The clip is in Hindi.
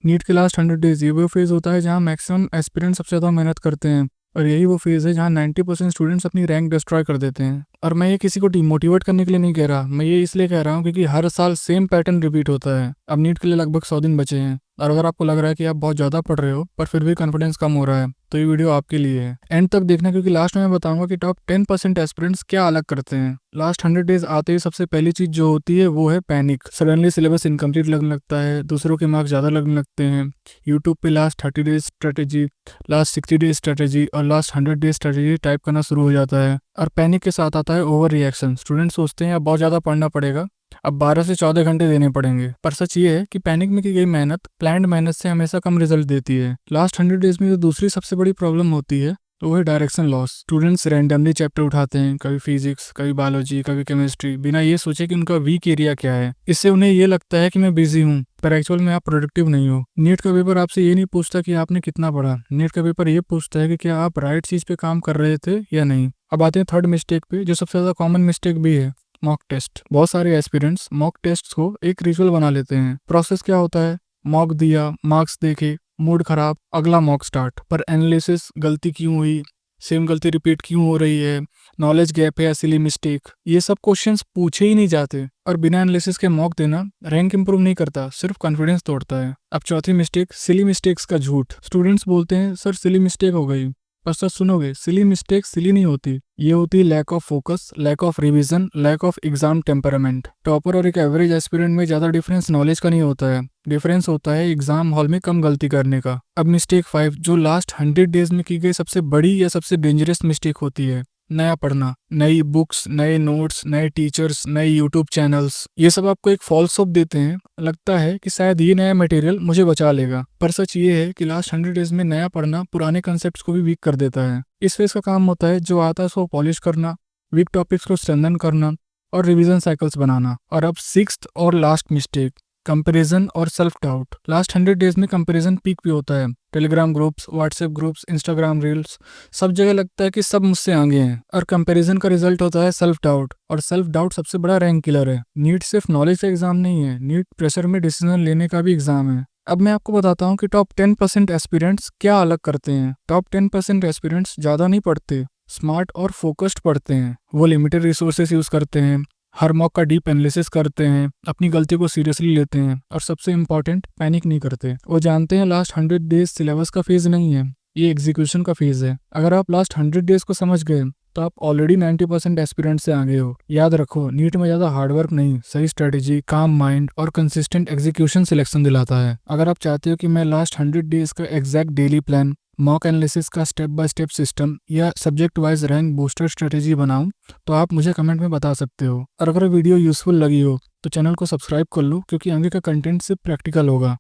नीट के लास्ट 100 डेज ये वो फेज़ होता है जहाँ मैक्सिमम एस्पिरेंट सबसे ज़्यादा मेहनत करते हैं, और यही वो फेज़ है जहाँ 90% स्टूडेंट्स अपनी रैंक डिस्ट्रॉय कर देते हैं। और मैं ये किसी को डिमोटिवेट करने के लिए नहीं कह रहा, मैं ये इसलिए कह रहा हूँ क्योंकि हर साल सेम पैटर्न रिपीट होता है। अब नीट के लिए लगभग 100 दिन बचे हैं, और अगर आपको लग रहा है कि आप बहुत ज़्यादा पढ़ रहे हो पर फिर भी कॉन्फिडेंस कम हो रहा है, तो ये वीडियो आपके लिए है। एंड तक देखना, क्योंकि लास्ट में मैं बताऊंगा कि टॉप 10% एस्पिरेंट्स क्या अलग करते हैं। लास्ट 100 डेज आते ही सबसे पहली चीज़ जो होती है वो है पैनिक। सडनली सिलेबस इनकम्प्लीट लगने लगता है, दूसरों के मार्क्स ज़्यादा लगने लगते हैं। यूट्यूब पे last 30 days strategy, last 60 days strategy और लास्ट 100 डेज स्ट्रेटेजी टाइप करना शुरू हो जाता है। और पैनिक के साथ आता है ओवर रिएक्शन। स्टूडेंट सोचते हैं अब बहुत ज़्यादा पढ़ना पड़ेगा, अब 12 से 14 घंटे देने पड़ेंगे। पर सच ये है कि पैनिक में की गई मेहनत प्लान्ड मेहनत से हमेशा कम रिजल्ट देती है। लास्ट 100 डेज में जो दूसरी सबसे बड़ी प्रॉब्लम होती है तो वो है direction loss. Students randomly chapter उठाते हैं, कभी फिजिक्स, कभी बायोलॉजी, कभी केमिस्ट्री, बिना ये सोचे कि उनका वीक एरिया क्या है। इससे उन्हें ये लगता है कि मैं बिजी हूँ, पर एक्चुअल में आप प्रोडक्टिव नहीं हो। नीट का पेपर आपसे ये नहीं पूछता कि आपने कितना पढ़ा, नीट का पेपर ये पूछता है कि क्या आप राइट चीज पे काम कर रहे थे या नहीं। अब आते हैं थर्ड मिस्टेक पे, जो सबसे ज्यादा कॉमन मिस्टेक भी है, मॉक टेस्ट। बहुत सारे एस्पिरेंट्स मॉक टेस्ट को एक रिचुअल बना लेते हैं। प्रोसेस क्या होता है, मॉक दिया, मार्क्स देखे, मूड खराब, अगला मॉक स्टार्ट। पर एनालिसिस, गलती क्यों हुई, सेम गलती रिपीट क्यों हो रही है, नॉलेज गैप है या सिली मिस्टेक, ये सब क्वेश्चंस पूछे ही नहीं जाते। और बिना एनालिसिस के मॉक देना रैंक इंप्रूव नहीं करता, सिर्फ कॉन्फिडेंस तोड़ता है। अब चौथी मिस्टेक, सिली मिस्टेक्स का झूठ। स्टूडेंट्स बोलते हैं सर सिली मिस्टेक हो गई, पर सच सुनोगे सिली मिस्टेक सिली नहीं होती, ये होती lack of focus, lack of revision, lack of exam temperament. Topper और एक एवरेज एस्पिरेंट में ज्यादा डिफरेंस नॉलेज का नहीं होता है, डिफरेंस होता है एग्जाम हॉल में कम गलती करने का। अब मिस्टेक 5, जो लास्ट 100 डेज में की गई सबसे बड़ी या सबसे डेंजरस मिस्टेक होती है, नया पढ़ना। नई बुक्स, नए नोट्स, नए टीचर्स, नए यूट्यूब चैनल्स, ये सब आपको एक फॉल्स होप देते हैं। लगता है कि शायद ये नया मटेरियल मुझे बचा लेगा, पर सच ये है कि लास्ट 100 डेज में नया पढ़ना पुराने कंसेप्ट को भी वीक कर देता है। इस फेज का काम होता है जो आता है उसको पॉलिश करना, वीक टॉपिक्स को स्ट्रेंथन करना और रिवीजन साइकिल्स बनाना। और अब सिक्स्थ और लास्ट मिस्टेक, कंपैरिजन और सेल्फ डाउट। लास्ट 100 डेज में कंपैरिजन पीक पे होता है। Telegram groups, WhatsApp groups, Instagram reels, सब जगह लगता है कि सब मुझसे आगे हैं। और कंपैरिजन का रिजल्ट होता है सेल्फ डाउट, और सेल्फ डाउट सबसे बड़ा रैंक किलर है। नीट सिर्फ नॉलेज का एग्जाम नहीं है, नीट प्रेशर में डिसीजन लेने का भी एग्जाम है। अब मैं आपको बताता हूँ कि टॉप 10% एस्पिरेंट्स क्या अलग करते हैं। टॉप 10% एस्पिरेंट्स ज़्यादा नहीं पढ़ते, स्मार्ट और फोकस्ड पढ़ते हैं। वो लिमिटेड रिसोर्सेज यूज़ करते हैं, हर मॉक का डीप एनालिसिस करते हैं, अपनी गलती को सीरियसली लेते हैं, और सबसे इम्पॉर्टेंट पैनिक नहीं करते। वो जानते हैं लास्ट 100 डेज सिलेबस का फेज नहीं है, ये एग्जीक्यूशन का फेज है। अगर आप लास्ट 100 डेज को समझ गए तो आप ऑलरेडी 90% एस्पिरेंट से आगे हो। याद रखो, नीट में ज़्यादा हार्डवर्क नहीं, सही स्ट्रेटेजी, काम माइंड और कंसिस्टेंट एग्जीक्यूशन सिलेक्शन दिलाता है। अगर आप चाहते हो कि मैं लास्ट 100 डेज का exact daily plan, mock analysis का स्टेप बाय स्टेप सिस्टम या subject wise rank booster strategy बनाऊं, तो आप मुझे कमेंट में बता सकते हो। और अगर वीडियो यूजफुल लगी हो तो चैनल को सब्सक्राइब कर लो, क्योंकि आगे का कंटेंट सिर्फ प्रैक्टिकल होगा।